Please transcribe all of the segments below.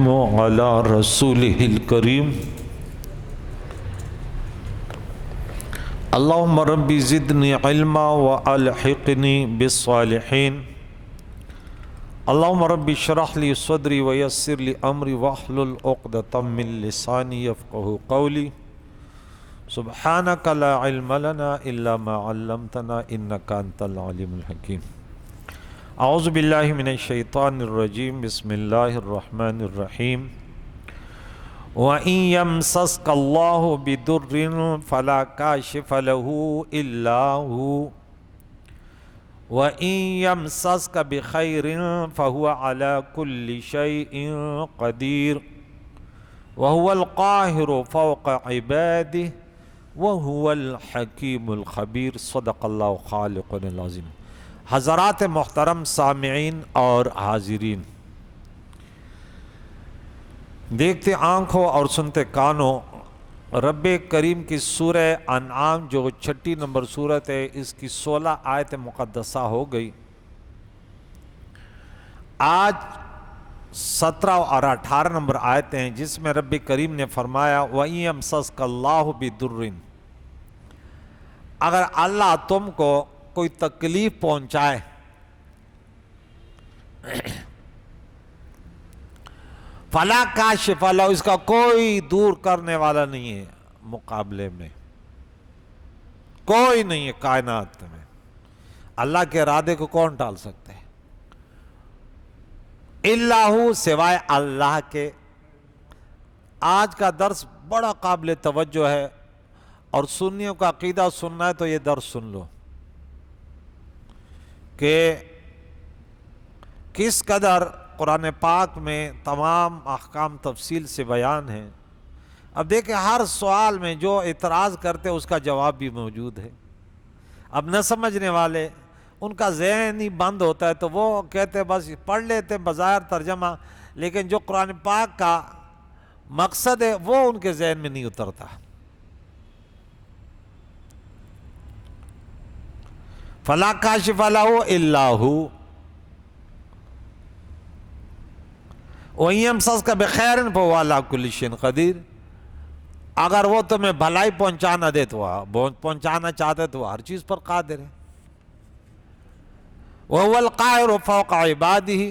على رسوله الكريم اللهم ربي زدني علما والحقني بالصالحين اللهم ربي اشرح لي صدري ويسر لي امري واحلل عقدة من لساني يفقهوا قولي سبحانك لا علم لنا الا ما علمتنا انك انت العليم الحكيم اعوذ باللہ من الشیطان الرجیم بسم اللہ الرحمن الرحیم وَإِن يَمْسَسْكَ اللَّهُ بِضُرٍّ فَلَا كَاشِفَ لَهُ إِلَّا هُوَ وَإِن يَمْسَسْكَ بِخَيْرٍ فَهُوَ عَلَى كُلِّ شَيْءٍ قَدِيرٌ وَهُوَ الْقَاهِرُ فَوْقَ عِبَادِهِ وَهُوَ الْحَكِيمُ الْخَبِيرُ صدق اللہ خالقنا العظیم۔ حضرات محترم سامعین اور حاضرین، دیکھتے آنکھوں اور سنتے کانوں، رب کریم کی سورہ انعام جو 6 نمبر سورت ہے، اس کی 16 آیت مقدسہ ہو گئی۔ آج 17 اور 18 نمبر آیتیں ہیں جس میں رب کریم نے فرمایا وَإِن يَمْسَسْكَ اللَّهُ بِضُرٍّ، اگر اللہ تم کو کوئی تکلیف پہنچائے، فلا کاشف لہ، اس کا کوئی دور کرنے والا نہیں ہے، مقابلے میں کوئی نہیں ہے کائنات میں۔ اللہ کے ارادے کو کون ٹال سکتے ہیں؟ الا ہو، سوائے اللہ کے۔ آج کا درس بڑا قابل توجہ ہے، اور سنیوں کا عقیدہ سننا ہے تو یہ درس سن لو کہ کس قدر قرآن پاک میں تمام احکام تفصیل سے بیان ہیں۔ اب دیکھیں، ہر سوال میں جو اعتراض کرتے اس کا جواب بھی موجود ہے۔ اب نہ سمجھنے والے، ان کا ذہن ہی بند ہوتا ہے تو وہ کہتے بس پڑھ لیتے بظاہر ترجمہ، لیکن جو قرآن پاک کا مقصد ہے وہ ان کے ذہن میں نہیں اترتا۔ فَلَا كَاشِفَ لَهُ إِلَّا هُوَ وَإِن يَمْسَسْكَ بِخَيْرٍ فَهُوَ عَلَىٰ كُلِّ شَيْءٍ قَدِيرٌ، اگر وہ تمہیں بھلائی پہنچانا دے تو پہنچانا چاہتے تو ہر چیز پر قادر ہے۔ وَهُوَ الْقَاهِرُ فَوْقَ عِبَادِهِ،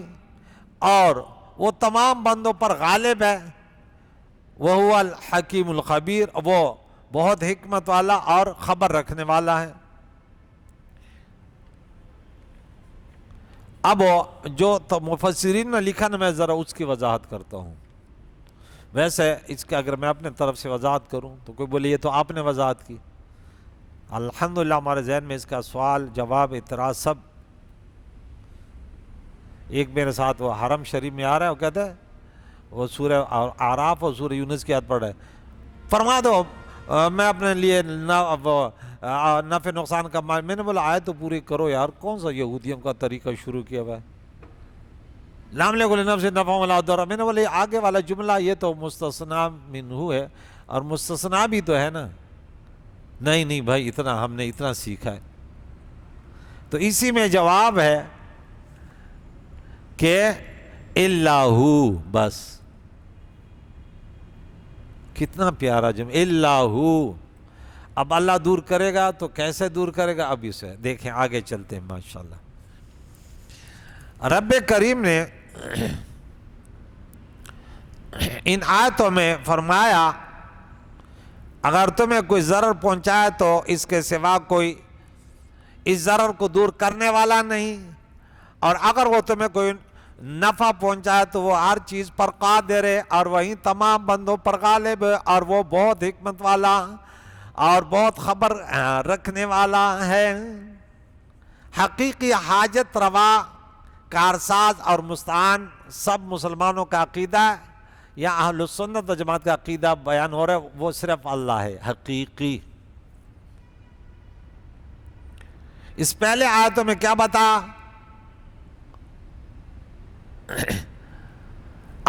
اور وہ تمام بندوں پر غالب ہے۔ وَهُوَ الْحَكِيمُ الْخَبِيرُ، وہ بہت حکمت والا اور خبر رکھنے والا ہے۔ اب جو مفسرین نے لکھا نا، میں ذرا اس کی وضاحت کرتا ہوں۔ ویسے اس کے اگر میں اپنے طرف سے وضاحت کروں تو کوئی بولے یہ تو آپ نے وضاحت کی۔ الحمدللہ ہمارے ذہن میں اس کا سوال، جواب، اعتراض سب۔ ایک میرے ساتھ وہ حرم شریف میں آ رہا ہے، وہ کہتا ہے وہ سورہ اعراف اور سورہ یونس کی آیت پڑھ رہا ہے، فرما دو میں اپنے لیے نفع نقصان کا مال۔ میں نے بولا آیت تو پوری کرو یار، کون سا یہودیوں کا طریقہ شروع کیا ہوا ہے؟ لام لے گولے نفس نفع ولا ضر۔ میں نے بولا آگے والا جملہ یہ تو مستثنیٰ منہ ہے، اور مستثنیٰ بھی تو ہے نا۔ نہیں بھائی، اتنا ہم نے اتنا سیکھا ہے۔ تو اسی میں جواب ہے کہ الا ہو، بس۔ کتنا پیارا جملہ، الا ہو۔ اب اللہ دور کرے گا تو کیسے دور کرے گا؟ اب اسے دیکھیں، آگے چلتے ہیں ماشاءاللہ۔ رب کریم نے ان آیتوں میں فرمایا اگر تمہیں کوئی ضرر پہنچائے تو اس کے سوا کوئی اس ضرر کو دور کرنے والا نہیں، اور اگر وہ تمہیں کوئی نفع پہنچائے تو وہ ہر چیز پر قادر ہے، اور وہیں تمام بندوں پر غالب ہے، اور وہ بہت حکمت والا اور بہت خبر رکھنے والا ہے۔ حقیقی حاجت روا، کارساز اور مستعان سب مسلمانوں کا عقیدہ ہے، یا اہل السنت و جماعت کا عقیدہ بیان ہو رہا ہے، وہ صرف اللہ ہے حقیقی۔ اس پہلے آیتوں میں کیا بتا؟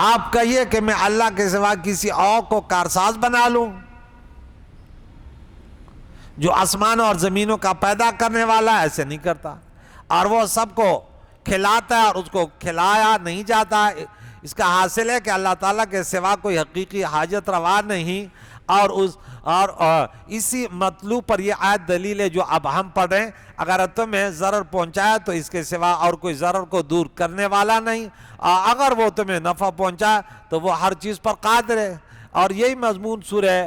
آپ کہیے کہ میں اللہ کے سوا کسی اور کو کارساز بنا لوں جو آسمانوں اور زمینوں کا پیدا کرنے والا ہے؟ ایسے نہیں کرتا، اور وہ سب کو کھلاتا ہے اور اس کو کھلایا نہیں جاتا، اس کا حاصل ہے کہ اللہ تعالیٰ کے سوا کوئی حقیقی حاجت روا نہیں، اور اسی مطلوب پر یہ آیت دلیل ہے جو اب ہم پڑھ رہے ہیں، اگر تمہیں ضرر پہنچایا تو اس کے سوا اور کوئی ضرر کو دور کرنے والا نہیں، اگر وہ تمہیں نفع پہنچایا تو وہ ہر چیز پر قادر ہے۔ اور یہی مضمون سورہ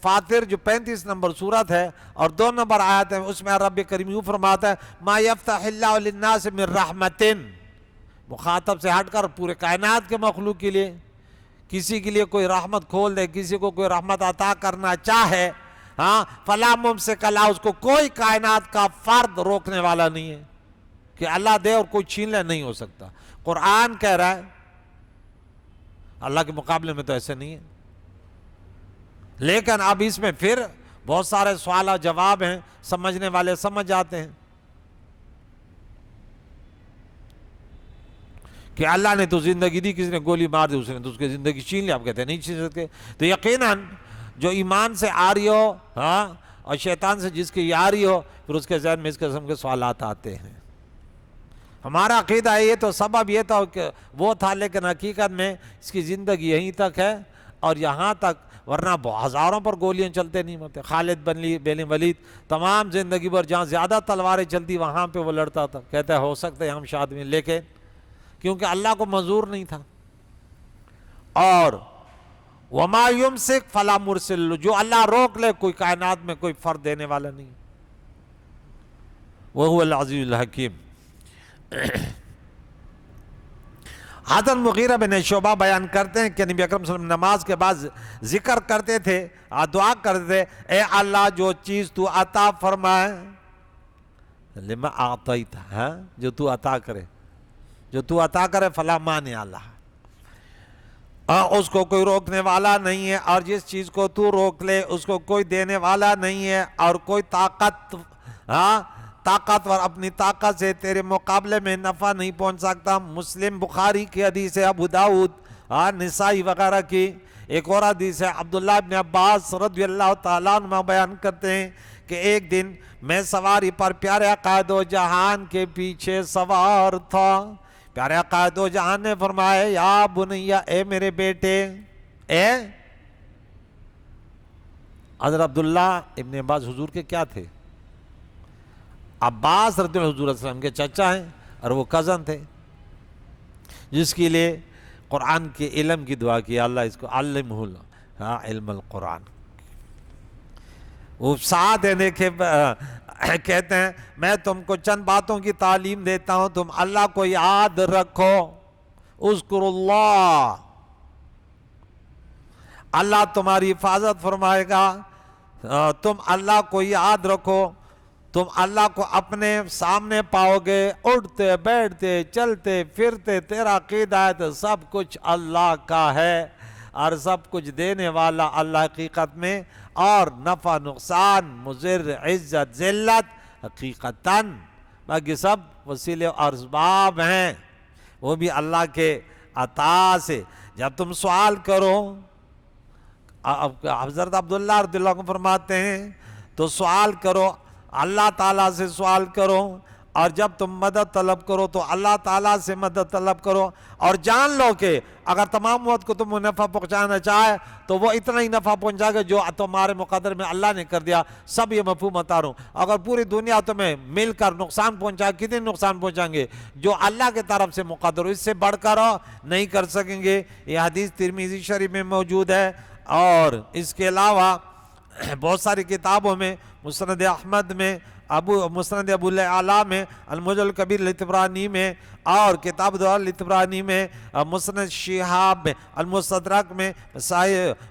فاطر جو 35 نمبر سورت ہے اور 2 نمبر آیت ہے، اس میں رب کریم یوں فرماتا ہے ما یفتح اللہ للناس من رحمت، مخاطب سے ہٹ کر پورے کائنات کے مخلوق کے لیے، کسی کے لیے کوئی رحمت کھول دے، کسی کو کوئی رحمت عطا کرنا چاہے، فلا ممسک لہ، اس کو کوئی کائنات کا فرد روکنے والا نہیں ہے کہ اللہ دے اور کوئی چھین لے، نہیں ہو سکتا۔ قرآن کہہ رہا ہے، اللہ کے مقابلے میں تو ایسے نہیں ہے۔ لیکن اب اس میں پھر بہت سارے سوال و جواب ہیں، سمجھنے والے سمجھ جاتے ہیں کہ اللہ نے تو زندگی دی، کسی نے گولی مار دی، اس نے تو اس کی زندگی چھین لی، آپ کہتے ہیں نہیں چھین سکتے۔ تو یقیناً جو ایمان سے آ رہی ہو اور شیطان سے جس کی یاری ہو، پھر اس کے ذہن میں اس قسم کے سوالات آتے ہیں۔ ہمارا عقیدہ ہے یہ تو سبب یہ تھا کہ وہ تھا، لیکن حقیقت میں اس کی زندگی یہیں تک ہے اور یہاں تک، ورنہ ہزاروں پر گولیاں چلتے نہیں مرتے۔ خالد بن ولید تمام زندگی پر جہاں زیادہ تلواریں چلتی وہاں پہ وہ لڑتا تھا، کہتا ہے ہو سکتا ہے ہم شاد میں، لیکن کیونکہ اللہ کو منظور نہیں تھا۔ اور وما یمسک فلا مرسل، جو اللہ روک لے کوئی کائنات میں کوئی فرد دینے والا نہیں، وہو العزیز الحکیم۔ حضرت مغیرہ بن شعبہ بیان کرتے ہیں کہ نبی اکرم صلی اللہ علیہ وسلم نماز کے بعد ذکر کرتے تھے، دعا کرتے تھے، اے اللہ جو چیز تو عطا فرمائے، لما اعطیت، جو تو عطا کرے، جو تو عطا کرے فلا مانع اللہ، اس کو کوئی روکنے والا نہیں ہے، اور جس چیز کو تو روک لے اس کو کوئی دینے والا نہیں ہے، اور کوئی طاقتور اپنی طاقت سے تیرے مقابلے میں نفع نہیں پہنچ سکتا۔ مسلم، بخاری کی حدیث ہے، ابو داؤد، نسائی وغیرہ کی ایک اور حدیث ہے، عبداللہ ابن عباس رضی اللہ تعالیٰ عنہ بیان کرتے ہیں کہ ایک دن میں سواری پر پیارے قائد و جہان کے پیچھے سوار تھا، پیارے قائد و جہان نے فرمایا یا بنیا، اے میرے بیٹے، حضرت عبداللہ ابن عباس حضور کے کیا تھے؟ عباس رضی اللہ حضور صلی اللہ علیہ وسلم کے چچا ہیں اور وہ کزن تھے، جس کے لیے قرآن کے علم کی دعا کی، اللہ اس کو علمہ علم القرآن۔ وہ ساتھ دینے کے کہتے ہیں میں تم کو چند باتوں کی تعلیم دیتا ہوں، تم اللہ کو یاد رکھو، اذکر اللہ، اللہ تمہاری حفاظت فرمائے گا، تم اللہ کو یاد رکھو، تم اللہ کو اپنے سامنے پاؤ گے، اٹھتے بیٹھتے چلتے پھرتے، تیرا عقیدہ ہے تو سب کچھ اللہ کا ہے، اور سب کچھ دینے والا اللہ حقیقت میں، اور نفع نقصان مضر عزت ذلت حقیقتاً باقی سب وسیلے اور اسباب ہیں، وہ بھی اللہ کے عطا سے۔ جب تم سوال کرو، حضرت عبداللہ رضی اللہ عنہ فرماتے ہیں تو سوال کرو، اللہ تعالیٰ سے سوال کرو، اور جب تم مدد طلب کرو تو اللہ تعالیٰ سے مدد طلب کرو، اور جان لو کہ اگر تمام وقت کو تم نفع پہنچانا چاہے تو وہ اتنا ہی نفع پہنچائے گا جو تمہارے مقدر میں اللہ نے کر دیا۔ سب یہ مفہوم بتا رہا ہوں، اگر پوری دنیا تمہیں مل کر نقصان پہنچائے، کتنے نقصان پہنچائیں گے؟ جو اللہ کے طرف سے مقدر ہو، اس سے بڑھ کر نہیں کر سکیں گے۔ یہ حدیث ترمذی شریف میں موجود ہے، اور اس کے علاوہ بہت ساری کتابوں میں، مسند احمد میں، مسند ابو الاعلیٰ میں، المعجم الکبیر لطبرانی میں، اور کتاب دعا لطبرانی میں، مسند شہاب میں، المستدرک میں،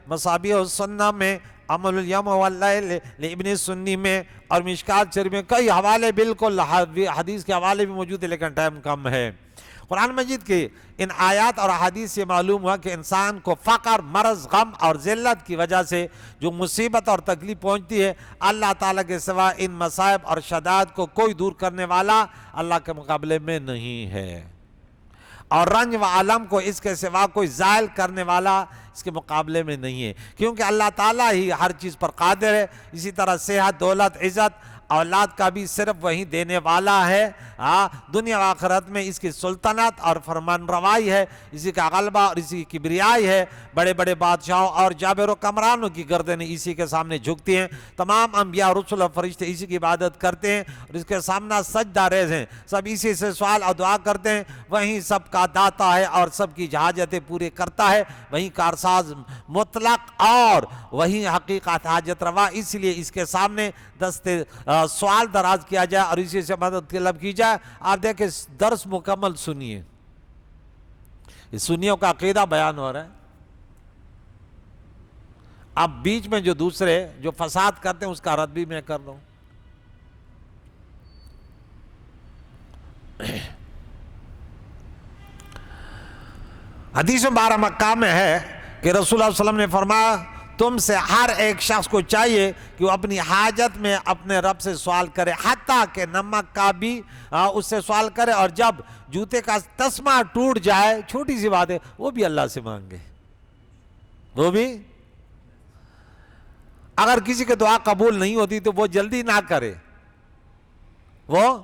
مصابیح السنہ میں، عمل الیوم واللیل لابن سنی میں، اور مشکات شریف میں کئی حوالے، بالکل حدیث کے حوالے بھی موجود ہیں، لیکن ٹائم کم ہے۔ قرآن مجید کے ان آیات اور حدیث سے معلوم ہوا کہ انسان کو فقر، مرض، غم اور ذلت کی وجہ سے جو مصیبت اور تکلیف پہنچتی ہے، اللہ تعالیٰ کے سوا ان مصائب اور شدائد کو کوئی دور کرنے والا اللہ کے مقابلے میں نہیں ہے، اور رنج و علم کو اس کے سوا کوئی زائل کرنے والا اس کے مقابلے میں نہیں ہے، کیونکہ اللہ تعالیٰ ہی ہر چیز پر قادر ہے۔ اسی طرح صحت، دولت، عزت اولاد کا بھی صرف وہی دینے والا ہے. دنیا و آخرت میں اس کی سلطنت اور فرمان روائی ہے، اسی کا غلبہ اور اسی کی کبریائی ہے. بڑے بڑے بادشاہوں اور جابر و کمرانوں کی گردنیں اسی کے سامنے جھکتی ہیں. تمام انبیاء، رسول اور فرشتے اسی کی عبادت کرتے ہیں اور اس کے سامنے سجدہ ریز ہیں. سب اسی سے سوال اور دعا کرتے ہیں. وہیں سب کا داتا ہے اور سب کی حاجتیں پورے کرتا ہے. وہیں کارساز مطلق اور وہیں حقیقت حاجت روا. اس لیے اس کے سامنے دستے سوال دراز کیا جائے اور اسی سے مدد طلب کی جائے. آپ دیکھیں درس مکمل سنیے، سنیوں کا عقیدہ بیان ہو رہا ہے. اب بیچ میں جو دوسرے جو فساد کرتے ہیں اس کا رد بھی میں کر دوں. حدیث مبارکہ مکہ میں ہے کہ رسول اللہ صلی اللہ علیہ وسلم نے فرمایا تم سے ہر ایک شخص کو چاہیے کہ وہ اپنی حاجت میں اپنے رب سے سوال کرے، حتیٰ کہ نمک کا بھی اس سے سوال کرے، اور جب جوتے کا تسمہ ٹوٹ جائے، چھوٹی سی بات ہے، وہ بھی اللہ سے مانگے. وہ بھی اگر کسی کی دعا قبول نہیں ہوتی تو وہ جلدی نہ کرے، وہ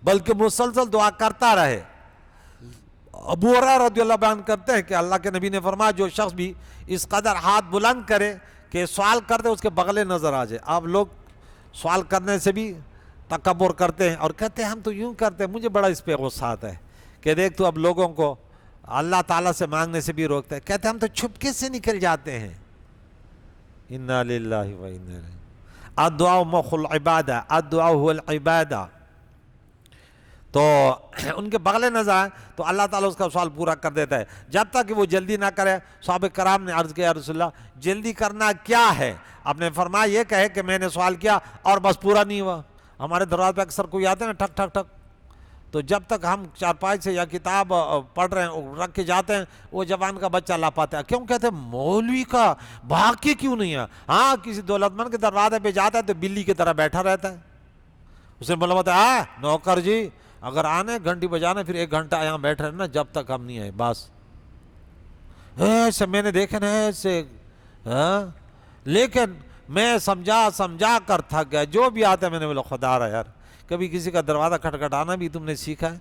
بلکہ مسلسل دعا کرتا رہے. ابو ہریرہ رضی اللہ بیان کرتے ہیں کہ اللہ کے نبی نے فرمایا جو شخص بھی اس قدر ہاتھ بلند کرے کہ سوال کرتے اس کے بغلے نظر آ جائے. آپ لوگ سوال کرنے سے بھی تکبر کرتے ہیں اور کہتے ہیں ہم تو یوں کرتے ہیں. مجھے بڑا اس پہ غصہ آتا ہے کہ دیکھ تو اب لوگوں کو اللہ تعالیٰ سے مانگنے سے بھی روکتا ہے. کہتے ہیں ہم تو چھپکے سے نکل جاتے ہیں. انا للہ و انا الیہ. الدعاء مخ العبادہ، الدعاء هو العبادہ. تو ان کے بغلے نظر آئے تو اللہ تعالیٰ اس کا سوال پورا کر دیتا ہے جب تک کہ وہ جلدی نہ کرے. صحابہ کرام نے عرض کیا یا رسول اللہ جلدی کرنا کیا ہے؟ آپ نے فرمایا یہ کہے کہ میں نے سوال کیا اور بس پورا نہیں ہوا. ہمارے دروازے پہ اکثر کوئی آتے ہیں نا ٹھک ٹھک ٹھک، تو جب تک ہم چارپائی سے یا کتاب پڑھ رہے ہیں رکھ کے جاتے ہیں وہ جوان کا بچہ لا پاتا ہے. کیوں کہتے ہیں مولوی کا بھاگ کے کیوں نہیں ہے؟ ہاں کسی دولت مند کے دروازے پہ جاتا ہے تو بلی کی طرح بیٹھا رہتا ہے. اسے بولا ہوتا ہے نوکر جی اگر آنے گھنٹی بجانا پھر 1 گھنٹہ یہاں بیٹھ رہے نا جب تک ہم نہیں آئے. بس ایسے میں نے دیکھے نا ایسے. لیکن میں سمجھا کر تھک گیا. جو بھی آتا ہے میں نے بولا خدا رہا یار کبھی کسی کا دروازہ کھٹکھٹانا بھی تم نے سیکھا ہے؟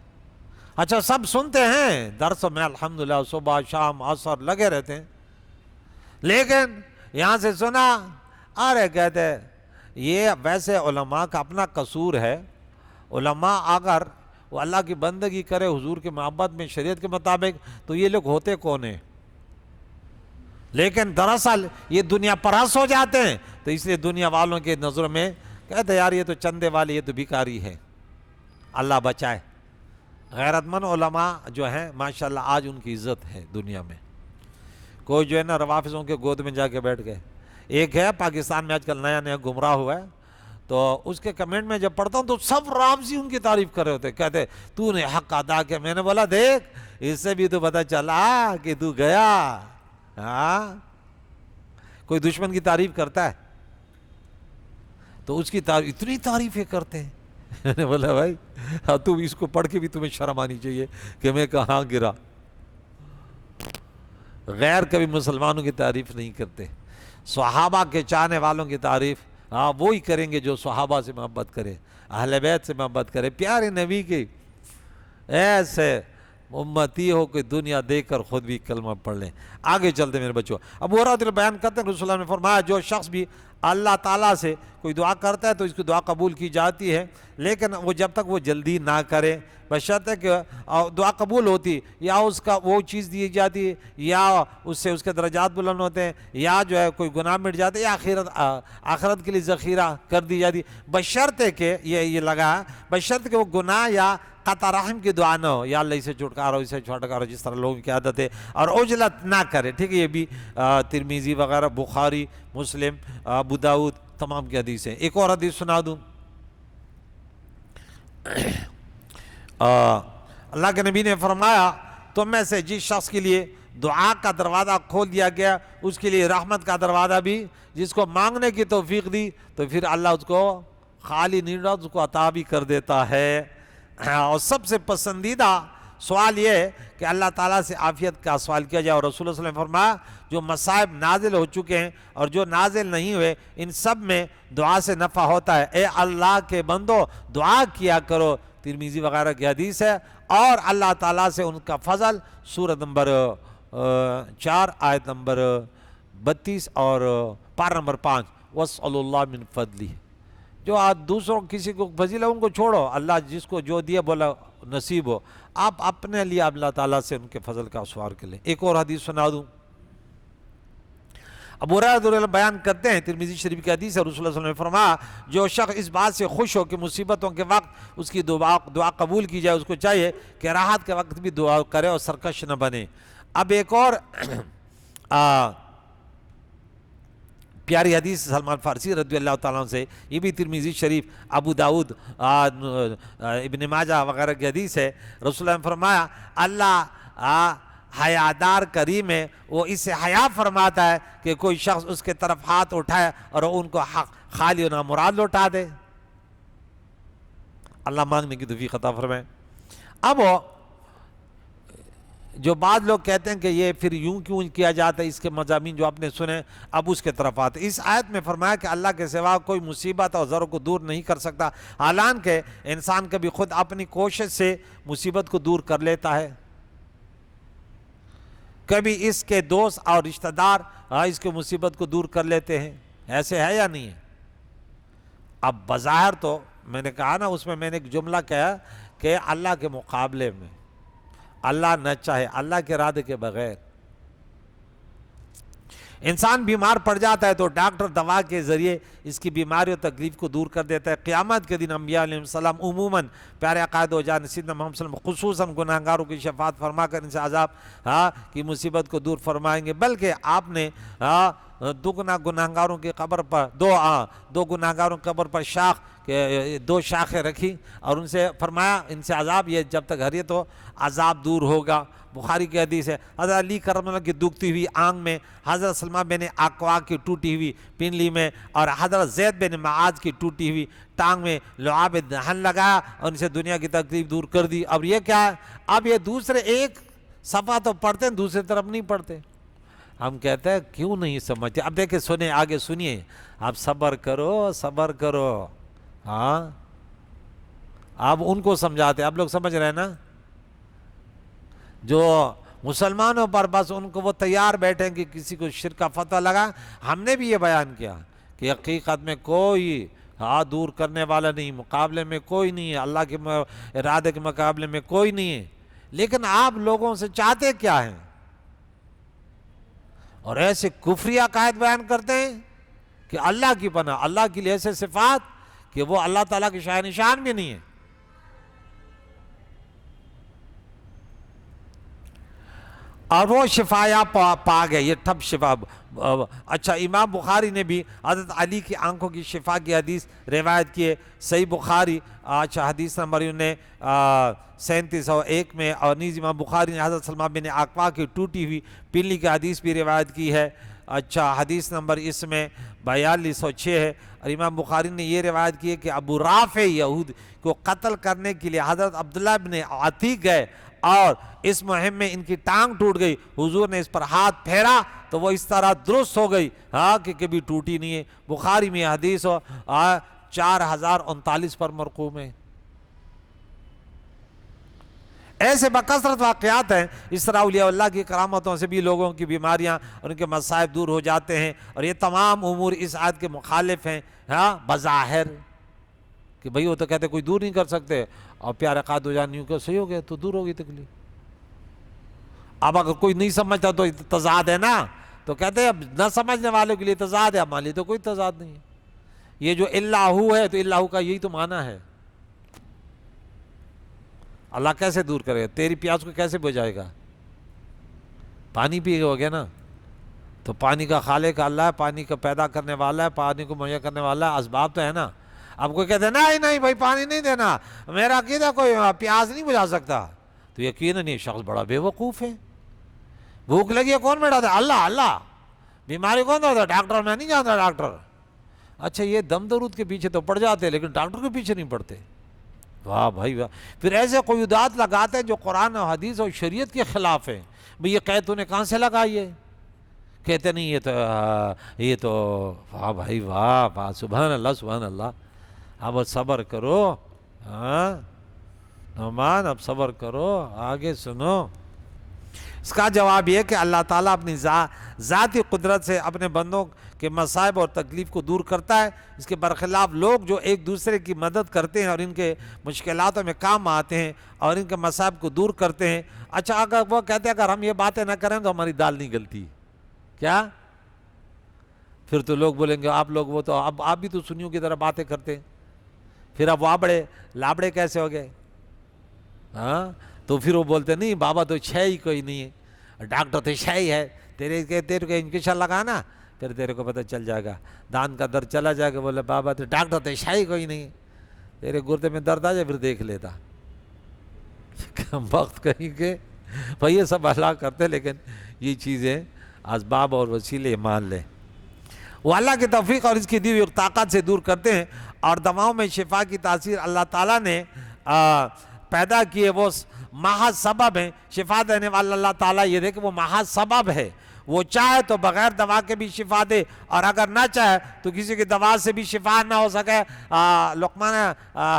اچھا سب سنتے ہیں درس میں الحمدللہ صبح شام عصر لگے رہتے ہیں، لیکن یہاں سے سنا ارے کہتے یہ ویسے علماء کا اپنا قصور ہے. علماء اگر وہ اللہ کی بندگی کرے حضور کے محبت میں شریعت کے مطابق تو یہ لوگ ہوتے کون ہیں؟ لیکن دراصل یہ دنیا پرست ہو جاتے ہیں تو اس لیے دنیا والوں کے نظروں میں کہتے یار یہ تو چندے والے، یہ تو بھکاری ہے. اللہ بچائے. غیرت مند علماء جو ہیں ماشاءاللہ آج ان کی عزت ہے دنیا میں. کوئی جو ہے نا روافظوں کے گود میں جا کے بیٹھ گئے. ایک ہے پاکستان میں آج کل نیا گمراہ ہوا ہے، تو اس کے کمنٹ میں جب پڑھتا ہوں تو سب رافضی ان کی تعریف کر رہے ہوتے، کہتے تو نے حق ادا کیا. میں نے بولا دیکھ اس سے بھی تو پتہ چلا کہ تو گیا. ہاں کوئی دشمن کی تعریف کرتا ہے تو اس کی اتنی تعریفیں کرتے ہیں. میں نے بولا بھائی تم اس کو پڑھ کے بھی تمہیں شرم آنی چاہیے کہ میں کہاں گرا. غیر کبھی مسلمانوں کی تعریف نہیں کرتے. صحابہ کے چاہنے والوں کی تعریف وہی کریں گے جو صحابہ سے محبت کرے، اہل بیت سے محبت کرے، پیارے نبی کی ایسے امتی ہو کہ دنیا دیکھ کر خود بھی کلمہ پڑھ لیں. آگے چلتے میرے بچوں. ابو ہریرہ بیان کرتے ہیں رسول اللہ نے فرمایا جو شخص بھی اللہ تعالیٰ سے کوئی دعا کرتا ہے تو اس کی دعا قبول کی جاتی ہے، لیکن وہ جب تک وہ جلدی نہ کرے بشرط کہ دعا قبول ہوتی یا اس کا وہ چیز دی جاتی ہے یا اس سے اس کے درجات بلند ہوتے ہیں یا جو ہے کوئی گناہ مٹ جاتے ہیں یا آخرت کے لیے ذخیرہ کر دی جاتی، بشرط کہ یہ لگا بشرط کہ وہ گناہ یا قطع رحم کی دعا نہ ہو، یا اللہ اسے چھٹکارو اسے چھٹکارو جس طرح لوگوں کی عادت ہے، اور عجلت نہ کرے. ٹھیک ہے، یہ بھی ترمذی وغیرہ بخاری مسلم ابو داؤد تمام کی حدیث ہیں. ایک اور حدیث سنا دوں. اللہ کے نبی نے فرمایا تم میں سے جس شخص کے لیے دعا کا دروازہ کھول دیا گیا اس کے لیے رحمت کا دروازہ بھی، جس کو مانگنے کی توفیق دی تو پھر اللہ اس کو خالی نہیں رہا، اس کو عطا بھی کر دیتا ہے. اور سب سے پسندیدہ سوال یہ ہے کہ اللہ تعالیٰ سے عافیت کا سوال کیا جائے، اور رسول اللہ صلی اللہ علیہ وسلم نے فرمایا جو مصائب نازل ہو چکے ہیں اور جو نازل نہیں ہوئے ان سب میں دعا سے نفع ہوتا ہے۔ اے اللہ کے بندو دعا کیا کرو، ترمذی وغیرہ کی حدیث ہے، اور اللہ تعالیٰ سے ان کا فضل، سورۃ نمبر 4 آیت نمبر 32 اور پارہ نمبر 5، وَاسْأَلُوا اللَّهَ مِن فَضْلِهِ۔ جو دوسروں کسی کو فضیلہ ان کو چھوڑو، اللہ جس کو جو دیا بولا نصیب ہو، آپ اپنے لیے اللہ تعالیٰ سے ان کے فضل کا سوال کر لیں۔ ایک اور حدیث سنا دوں، ابو ہریرہ رضی اللہ عنہ بیان کرتے ہیں، ترمذی شریف کی حدیث ہے، رسول اللہ صلی اللہ علیہ وسلم نے فرمایا جو شخص اس بات سے خوش ہو کہ مصیبتوں کے وقت اس کی دعا قبول کی جائے، اس کو چاہیے کہ راحت کے وقت بھی دعا کرے اور سرکش نہ بنے۔ اب ایک اور پیاری حدیث سلمان فارسی رضی اللہ تعالیٰ عنہ سے، یہ بھی ترمذی شریف، ابو داؤد، ابن ماجہ وغیرہ کی حدیث ہے، رسول اللہ نے فرمایا اللہ حیادار کریم ہے، وہ اسے حیا فرماتا ہے کہ کوئی شخص اس کے طرف ہاتھ اٹھائے اور ان کو خالی و نامراد لوٹا دے۔ اللہ مانگنے کی توفیق عطا فرمائے۔ اب جو بعض لوگ کہتے ہیں کہ یہ پھر یوں کیوں کیا جاتا ہے، اس کے مضامین جو آپ نے سنے، اب اس کے طرف آتے۔ اس آیت میں فرمایا کہ اللہ کے سوا کوئی مصیبت اور ضرر کو دور نہیں کر سکتا، حالانکہ انسان کبھی خود اپنی کوشش سے مصیبت کو دور کر لیتا ہے، کبھی اس کے دوست اور رشتہ دار اس کے مصیبت کو دور کر لیتے ہیں، ایسے ہے یا نہیں ہے؟ اب بظاہر تو میں نے کہا نا، اس میں نے ایک جملہ کہا کہ اللہ کے مقابلے میں اللہ نہ چاہے، اللہ کے ارادے کے بغیر انسان بیمار پڑ جاتا ہے تو ڈاکٹر دوا کے ذریعے اس کی بیماری و تکلیف کو دور کر دیتا ہے۔ قیامت کے دن انبیاء علیہ السلام عموماً پیارے عقائد و جان سیدنا محمد صلی اللہ علیہ وسلم خصوصاً گناہگاروں کی شفاعت فرما کر ان سے عذاب کی مصیبت کو دور فرمائیں گے، بلکہ آپ نے دگنا گناہگاروں کی قبر پر دو گناہگاروں کی قبر پر دو شاخیں رکھی اور ان سے فرمایا ان سے عذاب یہ جب تک ہریت ہو عذاب دور ہوگا۔ بخاری کی حدیث ہے، حضرت علی کرم اللہ کی دکھتی ہوئی آنکھ میں، حضرت سلمہ بن اکوا کی ٹوٹی ہوئی پنڈلی میں، اور حضرت زید بن معاذ کی ٹوٹی ہوئی ٹانگ میں لعاب دہن لگایا اور ان سے دنیا کی تکلیف دور کر دی۔ اب یہ کیا ہے؟ اب یہ دوسرے ایک صفحہ تو پڑھتے ہیں، دوسری طرف نہیں پڑھتے۔ ہم کہتے ہیں کیوں نہیں سمجھتے؟ اب دیکھیں، سنیں، آگے سنیے، آپ صبر کرو صبر کرو۔ آپ ان کو سمجھاتے، آپ لوگ سمجھ رہے ہیں نا؟ جو مسلمانوں پر بس ان کو وہ تیار بیٹھیں کہ کسی کو شرک کا فتویٰ لگا۔ ہم نے بھی یہ بیان کیا کہ حقیقت میں کوئی دور کرنے والا نہیں، مقابلے میں کوئی نہیں ہے، اللہ کے ارادے کے مقابلے میں کوئی نہیں ہے، لیکن آپ لوگوں سے چاہتے کیا ہیں؟ اور ایسے کفری عقائد بیان کرتے ہیں کہ اللہ کی پناہ، اللہ کے لیے ایسے صفات کہ وہ اللہ تعالیٰ کی شاہ نشان بھی نہیں ہے۔ اور وہ شفایا پا گئے، یہ ٹھپ شفا۔ اچھا، امام بخاری نے بھی حضرت علی کی آنکھوں کی شفا کی حدیث روایت کی ہے، صحیح بخاری اچھا حدیث نمبر 3701 میں، اور نیز امام بخاری نے حضرت سلمہ بن اکوا کی ٹوٹی ہوئی پنڈلی کی حدیث بھی روایت کی ہے۔ اچھا، حدیث نمبر اس میں 4206 ہے، اور امام بخاری نے یہ روایت کی ہے کہ ابو رافع یہود کو قتل کرنے کے لیے حضرت عبداللہ بن عتیق گئے اور اس مہم میں ان کی ٹانگ ٹوٹ گئی، حضور نے اس پر ہاتھ پھیرا تو وہ اس طرح درست ہو گئی کہ کبھی ٹوٹی نہیں ہے۔ بخاری میں حدیث 4039 پر مرقوم ہے۔ ایسے بکثرت واقعات ہیں۔ اس طرح اولیاء اللہ کی کرامتوں سے بھی لوگوں کی بیماریاں اور ان کے مصائب دور ہو جاتے ہیں، اور یہ تمام امور اس آیت کے مخالف ہیں بظاہر، کہ بھئی وہ تو کہتے کوئی دور نہیں کر سکتے، اور پیارے قائد و جانیوں کو صحیح ہو گیا تو دور ہوگی تکلیف۔ اب اگر کوئی نہیں سمجھتا تو تضاد ہے نا، تو کہتے ہیں اب نہ سمجھنے والوں کے لیے تضاد ہے، ہمارے لیے تو کوئی تضاد نہیں ہے۔ یہ جو اللہ ہے تو اللہ کا یہی تو معنی ہے۔ اللہ کیسے دور کرے گا؟ تیری پیاس کو کیسے بجھائے گا؟ پانی پی ہو گیا نا، تو پانی کا خالق اللہ ہے، پانی کا پیدا کرنے والا ہے، پانی کو مہیا کرنے والا ہے، اسباب تو ہے نا۔ اب کوئی کہتے ہیں نہیں بھائی پانی نہیں دینا، میرا عقیدہ کوئی پیاس نہیں بجھا سکتا، تو یقیناً یہ شخص بڑا بے وقوف ہے۔ بھوک لگی ہے کون بیٹھاتا ہے؟ اللہ۔ بیماری کون ہوتا ہے؟ ڈاکٹر، میں نہیں جانتا ڈاکٹر۔ اچھا، یہ دم درود کے پیچھے تو پڑ جاتے ہیں لیکن ڈاکٹر کے پیچھے نہیں پڑتے۔ واہ بھائی واہ. پھر ایسے قیودات لگاتے ہیں جو قرآن و حدیث اور شریعت کے خلاف ہیں. بھئی یہ قید تو نے کہاں سے لگائی ہے؟ کہتے نہیں یہ تو واہ بھائی واہ واہ سبحان اللہ سبحان اللہ. اب صبر کرو. ہاں نعمان اب صبر کرو، آگے سنو. اس کا جواب یہ کہ اللہ تعالیٰ اپنی ذاتی قدرت سے اپنے بندوں کے مصائب اور تکلیف کو دور کرتا ہے. اس کے برخلاف لوگ جو ایک دوسرے کی مدد کرتے ہیں اور ان کے مشکلاتوں میں کام آتے ہیں اور ان کے مصائب کو دور کرتے ہیں. اچھا اگر وہ کہتے ہیں اگر ہم یہ باتیں نہ کریں تو ہماری دال نہیں گلتی. کیا؟ پھر تو لوگ بولیں گے آپ لوگ وہ تو اب آپ بھی تو سنیوں کی طرح باتیں کرتے ہیں. پھر اب وابڑے لابڑے کیسے ہو گئے؟ ہاں تو پھر وہ بولتے نہیں بابا تو چھ ہی کوئی نہیں ہے، ڈاکٹر تو چھ ہی ہے، تیرے کو انجیکشن لگانا پھر تیرے کو پتہ چل جائے گا، دان کا درد چلا جائے گا. بولے بابا تو ڈاکٹر تو چھ ہی کوئی نہیں ہے، تیرے گردے میں درد آ جائے پھر دیکھ لیتا. کم وقت کہیں کہ بھائی یہ سب اللہ کرتے، لیکن یہ چیزیں اسباب اور وسیلے مان لیں. وہ اللہ کی توفیق اور اس کی دی ہوئی طاقت سے دور کرتے ہیں. اور دواؤں میں شفا کی تاثیر اللہ تعالیٰ نے پیدا کیے وہ محض سبب ہیں. شفا دینے والا اللہ تعالیٰ یہ دے کہ وہ محض سبب ہے. وہ چاہے تو بغیر دوا کے بھی شفا دے، اور اگر نہ چاہے تو کسی کی دوا سے بھی شفا نہ ہو سکے. لقمان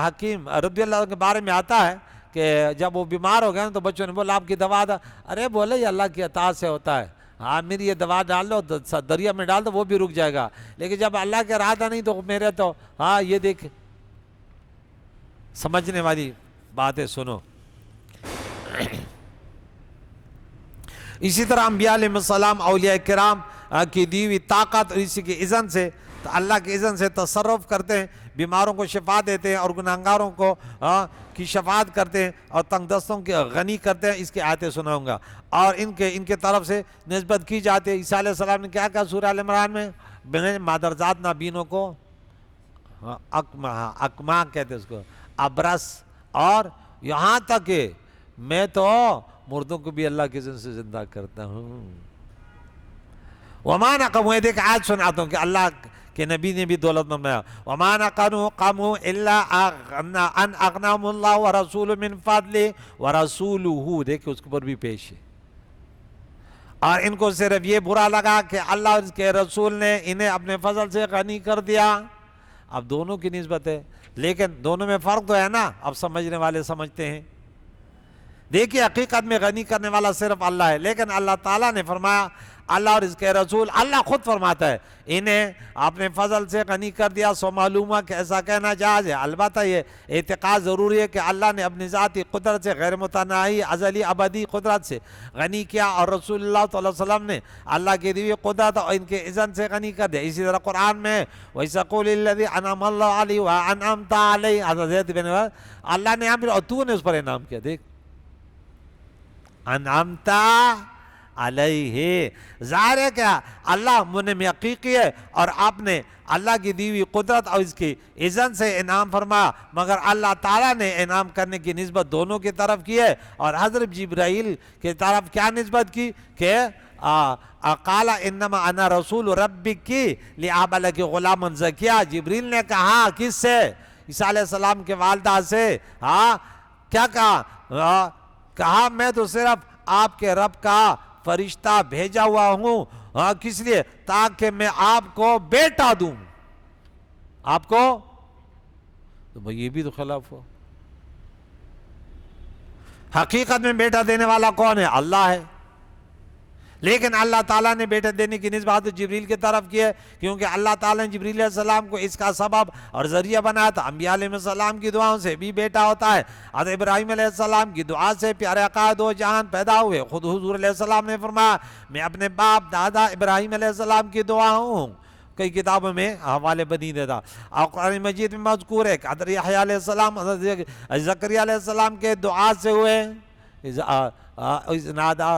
حکیم رضی اللہ عنہ کے بارے میں آتا ہے کہ جب وہ بیمار ہو گئے تو بچوں نے بولا آپ کی دوا دا، ارے بولے یہ اللہ کی عطا سے ہوتا ہے. ہاں میری یہ دوا ڈال دو دریا میں ڈال دو وہ بھی رک جائے گا، لیکن جب اللہ کے ارادہ نہیں تو میرے تو ہاں یہ دیکھ. سمجھنے والی باتیں سنو. اسی طرح انبیاء علیہ السلام اولیاء کرام کی دی ہوئی طاقت اور اسی کی اذن سے اللہ کی اذن سے تصرف کرتے ہیں، بیماروں کو شفا دیتے ہیں اور گناہگاروں کو کی شفاعت کرتے ہیں اور تنگ دستوں کے غنی کرتے ہیں. اس کی آیتیں سناؤں گا. اور ان کے طرف سے نسبت کی جاتی ہے. عیسیٰ علیہ السلام نے کیا کہا سورہ ال عمران میں؟ مادرزاد نابینوں کو اکما کہتے ہیں اس کو، ابرس، اور یہاں تک کہ میں تو مردوں کو بھی اللہ کے اذن سے زندہ کرتا ہوں. وَمَا نَقَمُوا، ایک آیت سناتا ہوں کہ اللہ کہ نبی نے بھی دولت مند بنایا. وَمَا نَقَمُوا إِلَّا أَنْ أَغْنَاهُمُ اللَّهُ وَرَسُولُهُ مِنْ فَضْلِهِ وَرَسُولُهُ. دیکھیں اس کے اوپر بھی پیش ہے. اور ان کو صرف یہ برا لگا کہ اللہ اور اس کے رسول نے انہیں اپنے فضل سے غنی کر دیا. اب دونوں کی نسبت ہے، لیکن دونوں میں فرق تو ہے نا. اب سمجھنے والے سمجھتے ہیں. دیکھیے حقیقت میں غنی کرنے والا صرف اللہ ہے، لیکن اللہ تعالیٰ نے فرمایا اللہ اور اس کے رسول، اللہ خود فرماتا ہے انہیں اپنے فضل سے غنی کر دیا. سو معلوم ہوا کہ ایسا کہنا جائز ہے. البتہ یہ اعتقاد ضروری ہے کہ اللہ نے اپنی ذاتی قدرت سے غیر متناہی ازلی ابدی قدرت سے غنی کیا، اور رسول اللہ صلی اللہ علیہ وسلم نے اللہ کی دی ہوئی قدرت اور ان کے اذن سے غنی کر دیا. اسی طرح قرآن میں وَإِذْ قُولِ الَّذِي أَنْعَمَ اللَّهُ عَلَيْهِ وَأَنْعَمْتَ عَلَيْهِ، اللہ نے اور تو نے اس پر انعام کیا. دیکھ انعمتا علیہ، ظاہر ہے کیا اللہ منعم حقیقی ہے، اور آپ نے اللہ کی دی ہوئی قدرت اور اس کی اذن سے انعام فرمایا. مگر اللہ تعالیٰ نے انعام کرنے کی نسبت دونوں کی طرف کی ہے. اور حضرت جبرائیل کی طرف کیا نسبت کی کہ قال انما انا رسول ربک لأہب لک غلاما زکیا. جبریل نے کہا کس سے؟ عیسیٰ علیہ السلام کے والدہ سے. کیا کہا؟ کہا میں تو صرف آپ کے رب کا فرشتہ بھیجا ہوا ہوں. کس لیے؟ تاکہ میں آپ کو بیٹا دوں. آپ کو تو بھئی یہ بھی تو خلاف ہو. حقیقت میں بیٹا دینے والا کون ہے؟ اللہ ہے. لیکن اللہ تعالیٰ نے بیٹا دینے کی نسبت جبریل کی طرف کی ہے، کیونکہ اللہ تعالیٰ نے جبریل علیہ السلام کو اس کا سبب اور ذریعہ بنایا تھا. انبیاء علیہ السلام کی دعاؤں سے بھی بیٹا ہوتا ہے. حضرت ابراہیم علیہ السلام کی دعا سے پیارے آقا دو جہان پیدا ہوئے. خود حضور علیہ السلام نے فرمایا میں اپنے باپ دادا ابراہیم علیہ السلام کی دعا ہوں. کئی کتابوں میں حوالے بنی دیتا. اور قرآن مجید میں مذکور ہے کہ حضرت یحییٰ علیہ السلام حضرت زکریا علیہ السلام کے دعا سے ہوئے. اذ نادا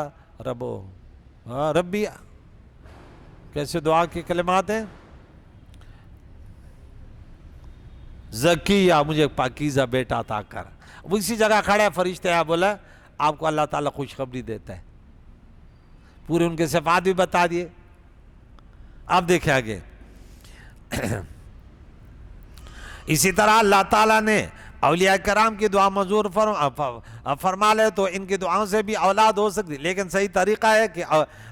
ربو ربی، کیسے دعا کی کلمات ہیں؟ زکیہ، مجھے پاکیزہ بیٹا عطا کر. وہ اسی جگہ کھڑے فرشتے آیا بولا آپ کو اللہ تعالیٰ خوشخبری دیتا ہے. پورے ان کے صفات بھی بتا دیے. اب دیکھیں آگے. اسی طرح اللہ تعالیٰ نے اولیاء کرام کی دعا منظور فرما لے تو ان کی دعاؤں سے بھی اولاد ہو سکتی، لیکن صحیح طریقہ ہے کہ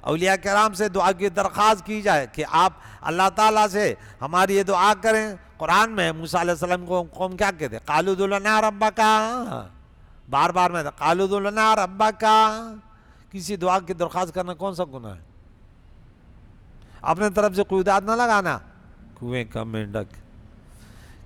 اولیاء کرام سے دعا کی درخواست کی جائے کہ آپ اللہ تعالیٰ سے ہماری یہ دعا کریں۔ قرآن میں موسیٰ علیہ السلام کو قوم کیا کہتے ہیں؟ قالوا ادع لنا ربک، بار بار میں قالوا ادع لنا ربک۔ کسی دعا کی درخواست کرنا کون سا گناہ ہے؟ اپنے طرف سے کوئی داد نہ لگانا، کنویں کا مینڈک،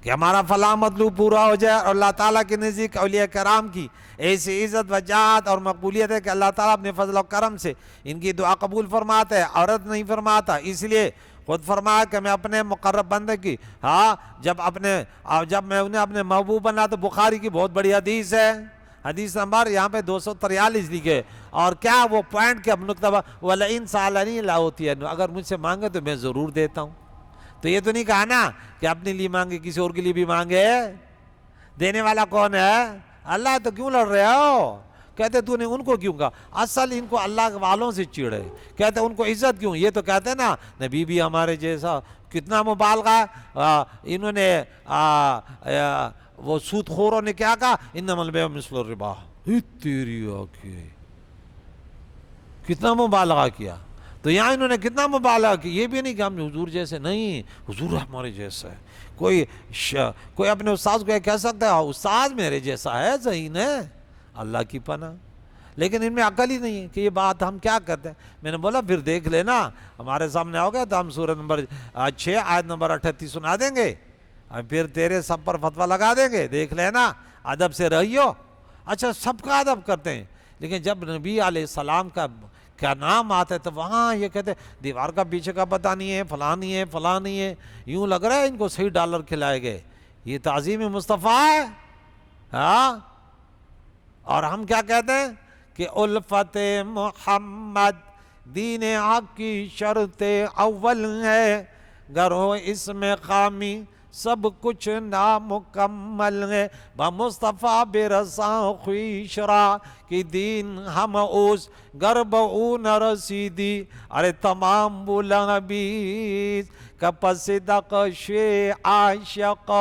کہ ہمارا فلاں مطلوب پورا ہو جائے۔ اور اللہ تعالیٰ کے نزدیک اولیاء کرام کی ایسی عزت و جات اور مقبولیت ہے کہ اللہ تعالیٰ اپنے فضل و کرم سے ان کی دعا قبول فرماتا ہے، عورت نہیں فرماتا۔ اس لیے خود فرمایا کہ میں اپنے مقرب بندے کی جب میں انہیں اپنے محبوب بنا، تو بخاری کی بہت بڑی حدیث ہے، حدیث نمبر یہاں پہ 243 لکھے، اور کیا وہ پوائنٹ کے نقطہ وَلَئِن سَأَلَنِي لَأُعْطِيَنَّهُ، اگر مجھ سے مانگے تو میں ضرور دیتا ہوں۔ تو یہ تو نہیں کہا نا کہ اپنے لیے مانگے، کسی اور کے لیے بھی مانگے۔ دینے والا کون ہے؟ اللہ۔ تو کیوں لڑ رہے ہو؟ کہتے تو نے ان کو کیوں کہا؟ اصل ان کو اللہ والوں سے چڑے، کہتے ان کو عزت کیوں؟ یہ تو کہتے نا نبی بھی ہمارے جیسا، کتنا مبالغہ۔ انہوں نے وہ سود خوروں نے کیا کہا؟ انما البیع مثل الربا۔ تیری آنکھیں، کتنا مبالغہ کیا۔ تو یہاں انہوں نے کتنا مبالغہ کیا، یہ بھی نہیں کہ ہم حضور جیسے، نہیں، حضور ہمارے جیسا ہے۔ کوئی اپنے استاذ کو یہ کہہ سکتا ہے استاذ میرے جیسا ہے، صحیح ہے، اللہ کی پناہ۔ لیکن ان میں عقل ہی نہیں ہے کہ یہ بات ہم کیا کرتے ہیں۔ میں نے بولا پھر دیکھ لینا، ہمارے سامنے آؤ گے تو ہم سورہ نمبر 6 آیت نمبر 38 سنا دیں گے، اور پھر تیرے سب پر فتویٰ لگا دیں گے، دیکھ لینا، ادب سے رہیو۔ اچھا سب کا ادب کرتے ہیں، لیکن جب نبی علیہ السلام کا نام آتا ہے تو وہاں یہ کہتے ہیں دیوار کا پیچھے کا پتہ نہیں ہے، فلاں نہیں ہے، فلاں نہیں ہے، یوں لگ رہا ہے ان کو صحیح ڈالر کھلائے گئے۔ یہ تعظیم مصطفیٰ ہے، ہاں۔ اور ہم کیا کہتے ہیں کہ الفت محمد دین حق کی شرط اول ہے، گر ہو اس میں خامی سب کچھ نامکمل ہے، بمصطفیٰ برساں خویش را کہ دین ہم اوس گرب او نہ رسیدی، ارے تمام بلابیز کپس دقش عاشق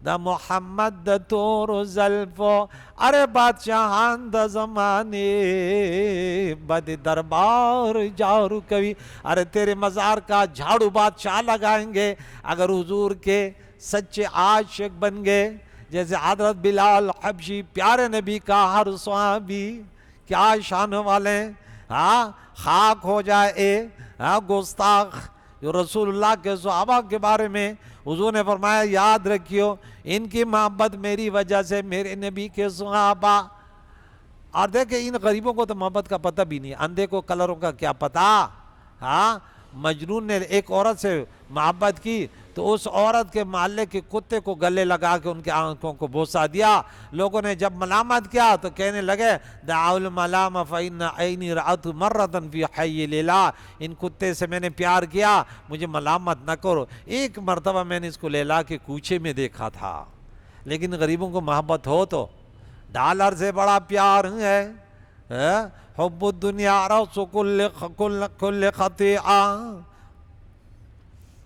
دا محمد دا تور زلفو، ارے بادشاہان دا زمانے بد دربار جارو کوی، ارے تیرے مزار کا جھاڑو بادشاہ لگائیں گے اگر حضور کے سچے عاشق بن گئے۔ جیسے حضرت بلال حبشی پیارے نبی کا ہر صحابی کیا شان والے ہیں، ہاں، خاک ہو جائے گستاخ جو رسول اللہ کے صحابہ کے بارے میں حضور نے فرمایا یاد رکھیو ان کی محبت میری وجہ سے میرے نبی کے صحابہ۔ اور دیکھیں ان غریبوں کو تو محبت کا پتہ بھی نہیں، اندھے کو کلروں کا کیا پتہ، ہاں۔ مجنون نے ایک عورت سے محبت کی تو اس عورت کے محلے کے کتے کو گلے لگا کے ان کے آنکھوں کو بوسہ دیا۔ لوگوں نے جب ملامت کیا تو کہنے لگے دعوا الملام فإن عینی رأت مرۃ فی حی لیلا، ان کتے سے میں نے پیار کیا، مجھے ملامت نہ کرو، ایک مرتبہ میں نے اس کو لیلا کے کوچے میں دیکھا تھا۔ لیکن غریبوں کو محبت ہو تو ڈالر سے بڑا پیار ہے، حب الدنیا رأس کل خطیئہ۔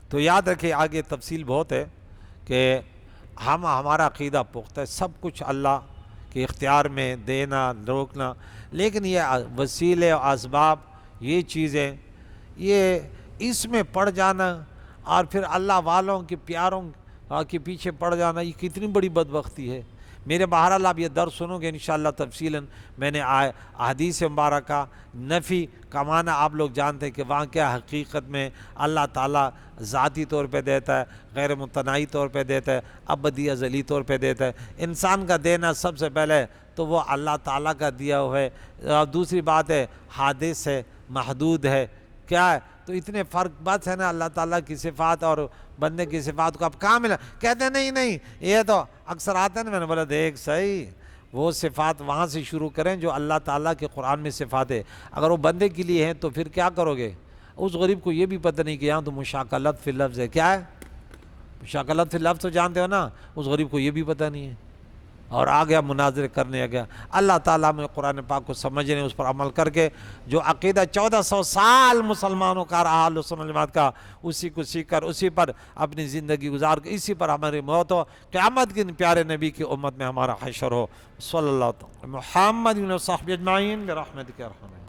تو یاد رکھیں آگے تفصیل بہت ہے کہ ہمارا عقیدہ پختہ ہے، سب کچھ اللہ کے اختیار میں، دینا روکنا، لیکن یہ وسیلے و اسباب یہ چیزیں، یہ اس میں پڑ جانا اور پھر اللہ والوں کے پیاروں کے پیچھے پڑ جانا، یہ کتنی بڑی بدبختی ہے۔ میرے بہرحال آپ یہ درس سنو گے انشاءاللہ تفصیلاً۔ میں نے احادیث مبارکہ نفی کا معنی آپ لوگ جانتے ہیں کہ وہاں کیا حقیقت میں اللہ تعالیٰ ذاتی طور پہ دیتا ہے، غیر متناہی طور پہ دیتا ہے، ابدی ازلی طور پہ دیتا ہے۔ انسان کا دینا سب سے پہلے تو وہ اللہ تعالیٰ کا دیا ہوا ہے، اور دوسری بات ہے حادث ہے، محدود ہے، کیا ہے؟ تو اتنے فرق بات ہے نا اللہ تعالیٰ کی صفات اور بندے کی صفات کو اب کہاں ملا؟ کہتے ہیں نہیں یہ تو اکثر آتے ہیں نا، میں نے بولا دیکھ صحیح، وہ صفات وہاں سے شروع کریں جو اللہ تعالیٰ کے قرآن میں صفات ہے، اگر وہ بندے کے لیے ہیں تو پھر کیا کرو گے؟ اس غریب کو یہ بھی پتہ نہیں کہ یہاں تو مشاکلت فی اللفظ ہے، کیا ہے مشاکلت فی اللفظ تو جانتے ہو نا، اس غریب کو یہ بھی پتہ نہیں ہے۔ اور آ گیا مناظرے کرنے آ گیا۔ اللہ تعالیٰ میں قرآن پاک کو سمجھنے، اس پر عمل کر کے جو عقیدہ 1400 سال مسلمانوں کا رہا اہل سنت والجماعت کا، اسی کو سیکھ کر اسی پر اپنی زندگی گزار کر اسی پر ہماری موت ہو، قیامت کے دن پیارے نبی کی امت میں ہمارا حشر ہو۔ صلی اللہ تعالی محمد و صحبہ اجمعین برحمتک یا ارحم الراحمین۔